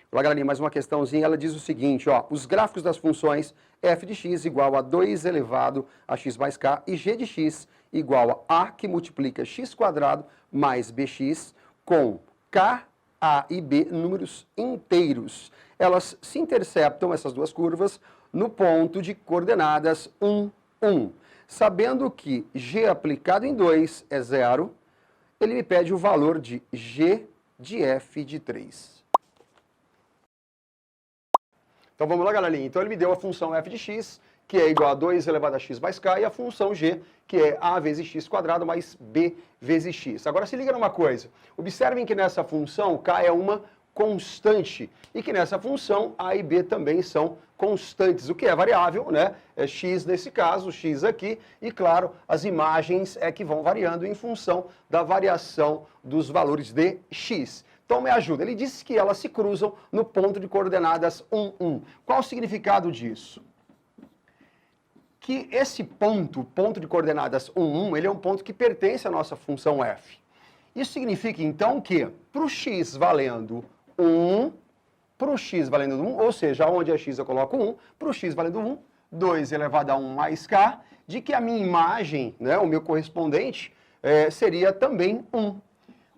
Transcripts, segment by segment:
Olha, galerinha, mais uma questãozinha, ela diz o seguinte, ó, os gráficos das funções f de x igual a 2 elevado a x mais k e g de x igual a a que multiplica x quadrado mais bx com k, a e b números inteiros. Elas se interceptam, essas duas curvas, no ponto de coordenadas 1, 1. Sabendo que g aplicado em 2 é 0, ele me pede o valor de g de f de 3. Então vamos lá, galerinha. Então ele me deu a função f de x, que é igual a 2 elevado a x mais k, e a função g, que é a vezes x quadrado mais b vezes x. Agora se liga numa coisa. Observem que nessa função k é uma constante e que nessa função a e b também são constantes, o que é variável, né? É x nesse caso, x aqui, e claro, as imagens é que vão variando em função da variação dos valores de x. Então me ajuda, ele disse que elas se cruzam no ponto de coordenadas 1, 1. Qual o significado disso? Que esse ponto de coordenadas 1, 1, ele é um ponto que pertence à nossa função f. Isso significa então que para o x valendo 1, para o x valendo 1, ou seja, onde é x eu coloco 1, para o x valendo 1, 2 elevado a 1 mais k, de que a minha imagem, né, o meu correspondente, seria também 1.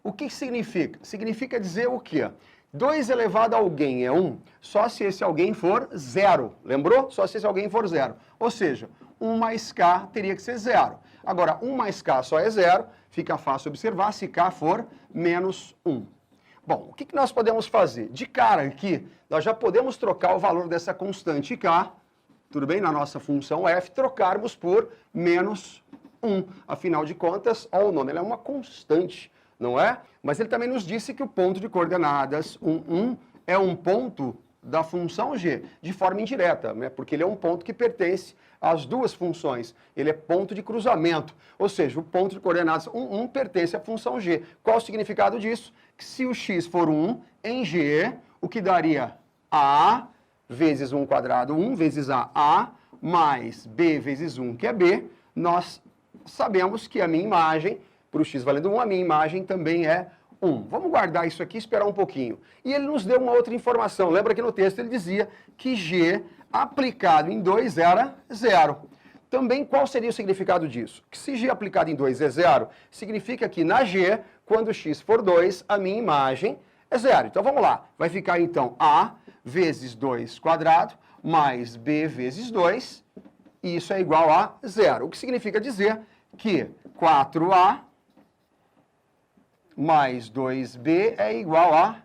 O que significa? Significa dizer o quê? 2 elevado a alguém é 1, só se esse alguém for 0. Lembrou? Só se esse alguém for 0. Ou seja, 1 mais k teria que ser 0. Agora, 1 mais k só é 0, fica fácil observar se k for menos 1. Bom, o que nós podemos fazer? De cara aqui, nós já podemos trocar o valor dessa constante k, tudo bem? Na nossa função f, trocarmos por menos 1. Afinal de contas, ó, o nome, ela é uma constante, não é? Mas ele também nos disse que o ponto de coordenadas 1, 1 é um ponto da função g, de forma indireta, né? Porque ele é um ponto que pertence às duas funções. Ele é ponto de cruzamento, ou seja, o ponto de coordenadas 1, 1 pertence à função g. Qual o significado disso? Que se o x for 1 em g, o que daria a vezes 1 quadrado, 1 vezes a mais b vezes 1, que é b, nós sabemos que a minha imagem, para o x valendo 1, a minha imagem também é 1. Vamos guardar isso aqui e esperar um pouquinho. E ele nos deu uma outra informação. Lembra que no texto ele dizia que g aplicado em 2 era 0. Também, qual seria o significado disso? Que se g aplicado em 2 é 0, significa que na g, quando x for 2, a minha imagem é 0. Então vamos lá. Vai ficar então a vezes 2 quadrado mais b vezes 2, e isso é igual a 0. O que significa dizer que 4a mais 2b é igual a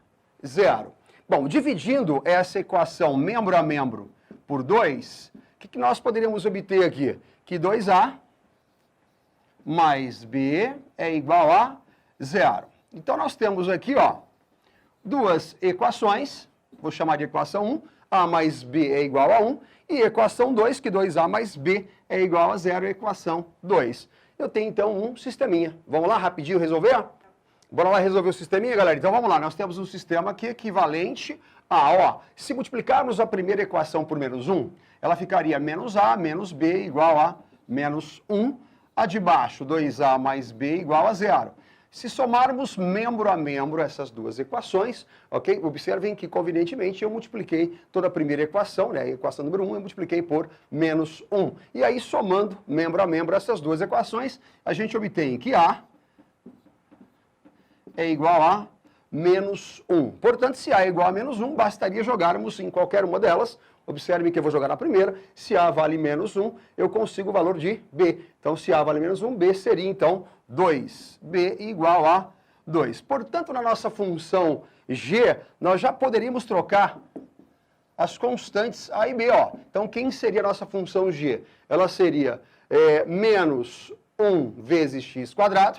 0. Bom, dividindo essa equação membro a membro por 2, o que nós poderíamos obter aqui? Que 2a mais b é igual a 0. Então nós temos aqui, ó, duas equações, vou chamar de equação 1, a mais b é igual a 1, e equação 2, que 2a mais b é igual a 0, equação 2. Eu tenho então um sisteminha. Vamos lá rapidinho resolver? Bora lá resolver o sisteminha, galera? Então vamos lá, nós temos um sistema aqui equivalente a, ó, se multiplicarmos a primeira equação por menos 1, ela ficaria menos a menos b igual a menos 1, a de baixo 2a mais b igual a 0. Se somarmos membro a membro essas duas equações, ok? Observem que, convenientemente, eu multipliquei toda a primeira equação, né? A equação número 1, eu multipliquei por menos 1. E aí, somando membro a membro essas duas equações, a gente obtém que a é igual a menos 1. Portanto, se A é igual a menos 1, bastaria jogarmos em qualquer uma delas. Observe que eu vou jogar na primeira. Se A vale menos 1, eu consigo o valor de B. Então, se A vale menos 1, B seria, então, 2. B igual a 2. Portanto, na nossa função G, nós já poderíamos trocar as constantes A e B. Ó. Então, quem seria a nossa função G? Ela seria menos 1 vezes x quadrado,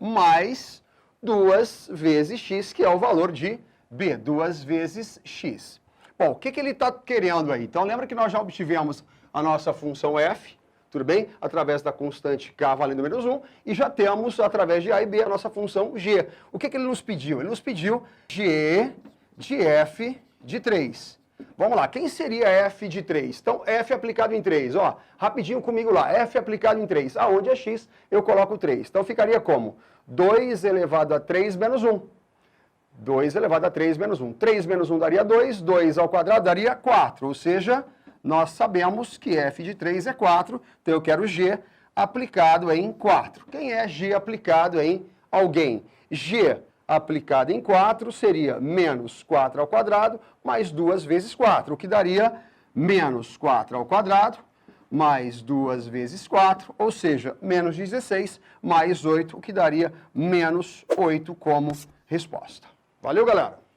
mais 2 vezes x, que é o valor de b, 2 vezes x. Bom, o que ele está querendo aí? Então, lembra que nós já obtivemos a nossa função f, tudo bem? Através da constante k valendo menos 1, e já temos, através de a e b, a nossa função g. O que ele nos pediu? Ele nos pediu g de f de 3. Vamos lá, quem seria f de 3? Então, f aplicado em 3, ó, rapidinho comigo lá, f aplicado em 3, aonde é x, eu coloco 3. Então, ficaria como? 2 elevado a 3 menos 1. 2 elevado a 3 menos 1. 3 menos 1 daria 2, 2 ao quadrado daria 4, ou seja, nós sabemos que f de 3 é 4, então eu quero g aplicado em 4. Quem é g aplicado em alguém? G aplicado em 4 seria menos 4 ao quadrado mais 2 vezes 4, o que daria menos 4 ao quadrado mais 2 vezes 4, ou seja, menos 16 mais 8, o que daria menos 8 como resposta. Valeu, galera!